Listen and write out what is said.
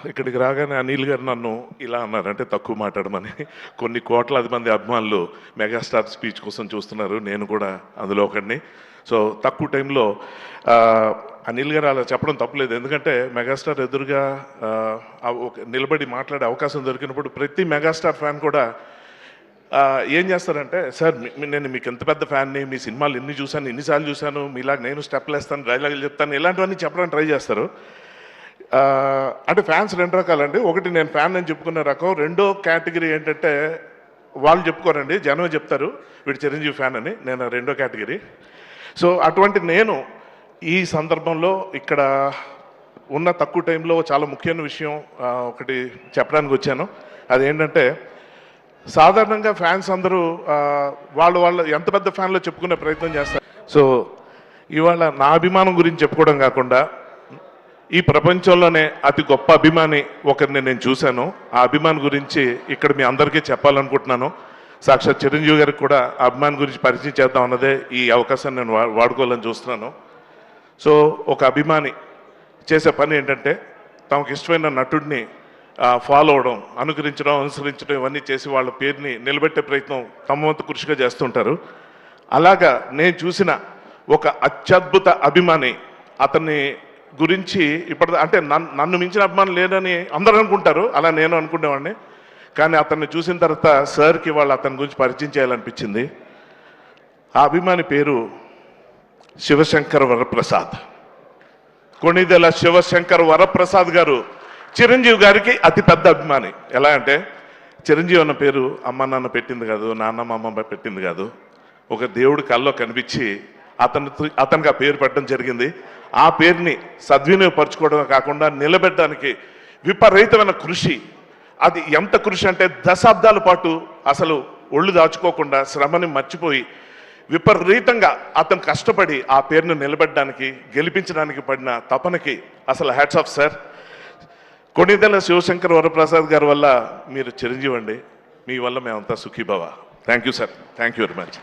ఇక్కడికి రాగానే అనిల్ గారు నన్ను ఇలా అన్నారు, అంటే తక్కువ మాట్లాడమని. కొన్ని కోట్లాది మంది అభిమానులు మెగాస్టార్ స్పీచ్ కోసం చూస్తున్నారు, నేను కూడా అందులో ఒకడిని. సో తక్కువ టైంలో అనిల్ గారు అలా చెప్పడం తప్పలేదు, ఎందుకంటే మెగాస్టార్ ఎదురుగా నిలబడి మాట్లాడే అవకాశం దొరికినప్పుడు ప్రతి మెగాస్టార్ ఫ్యాన్ కూడా ఏం చేస్తారంటే, సార్ నేను మీకు ఎంత పెద్ద ఫ్యాన్ని, మీ సినిమాలు ఎన్ని చూశాను, ఎన్నిసార్లు చూశాను, మీలాగా నేను స్టెప్లు వేస్తాను, డైలాగులు చెప్తాను, ఇలాంటివన్నీ చెప్పడానికి ట్రై చేస్తారు. అంటే ఫ్యాన్స్ రెండు రకాలండి. ఒకటి నేను ఫ్యాన్ అని చెప్పుకునే రకం, రెండో కేటగిరీ ఏంటంటే వాళ్ళు చెప్పుకోరండి, జనమే చెప్తారు వీడు చిరంజీవి ఫ్యాన్ అని. నేను రెండో కేటగిరీ. సో అటువంటి నేను ఈ సందర్భంలో ఇక్కడ ఉన్న తక్కువ టైంలో చాలా ముఖ్యమైన విషయం ఒకటి చెప్పడానికి వచ్చాను. అదేంటంటే, సాధారణంగా ఫ్యాన్స్ అందరూ వాళ్ళు ఎంత పెద్ద ఫ్యాన్లో చెప్పుకునే ప్రయత్నం చేస్తారు. సో ఇవాళ నా అభిమానం గురించి చెప్పుకోవడం కాకుండా ఈ ప్రపంచంలోనే అతి గొప్ప అభిమాని ఒకరిని నేను చూశాను. ఆ అభిమాని గురించి ఇక్కడ మీ అందరికీ చెప్పాలనుకుంటున్నాను. సాక్షాత్ చిరంజీవి గారికి కూడా ఆ అభిమాని గురించి పరిచయం చేద్దాం అన్నదే ఈ అవకాశాన్ని నేను వాడుకోవాలని చూస్తున్నాను. సో ఒక అభిమాని చేసే పని ఏంటంటే, తమకు ఇష్టమైన నటుడిని ఫాలో అవడం, అనుకరించడం, అనుసరించడం, ఇవన్నీ చేసి వాళ్ళ పేరుని నిలబెట్టే ప్రయత్నం తమ వంతు కృషిగా చేస్తుంటారు. అలాగా నేను చూసిన ఒక అత్యద్భుత అభిమాని, అతన్ని గురించి ఇప్పుడు అంటే నన్ను మించిన అభిమానం లేదని అందరూ అనుకుంటారు, అలా నేను అనుకునేవాడిని. కానీ అతన్ని చూసిన తర్వాత సార్కి వాళ్ళు అతని గురించి పరిచయం చేయాలనిపించింది. ఆ అభిమాని పేరు శివశంకర్ వరప్రసాద్. కొణిదెల శివశంకర్ వరప్రసాద్ గారు చిరంజీవి గారికి అతిపెద్ద అభిమాని. ఎలా అంటే, చిరంజీవి అన్న పేరు అమ్మ నాన్న పెట్టింది కాదు, నాన్న మా అమ్మ పెట్టింది కాదు, ఒక దేవుడి కల్లో కనిపించి అతనికి ఆ పేరు పెట్టడం జరిగింది. ఆ పేరుని సద్వినియోగపరచుకోవడమే కాకుండా నిలబెట్టడానికి విపరీతమైన కృషి. అది ఎంత కృషి అంటే, దశాబ్దాల పాటు అసలు ఒళ్ళు దాచుకోకుండా శ్రమని మర్చిపోయి విపరీతంగా అతను కష్టపడి ఆ పేరును నిలబెట్టడానికి, గెలిపించడానికి పడిన తపనకి అసలు hats off sir. Konidela Sivasankar Varaprasad గారి వల్ల మీరు చిరంజీవి అండి, మీ వల్ల మేమంతా సుఖీభవ. Thank you sir, thank you very much.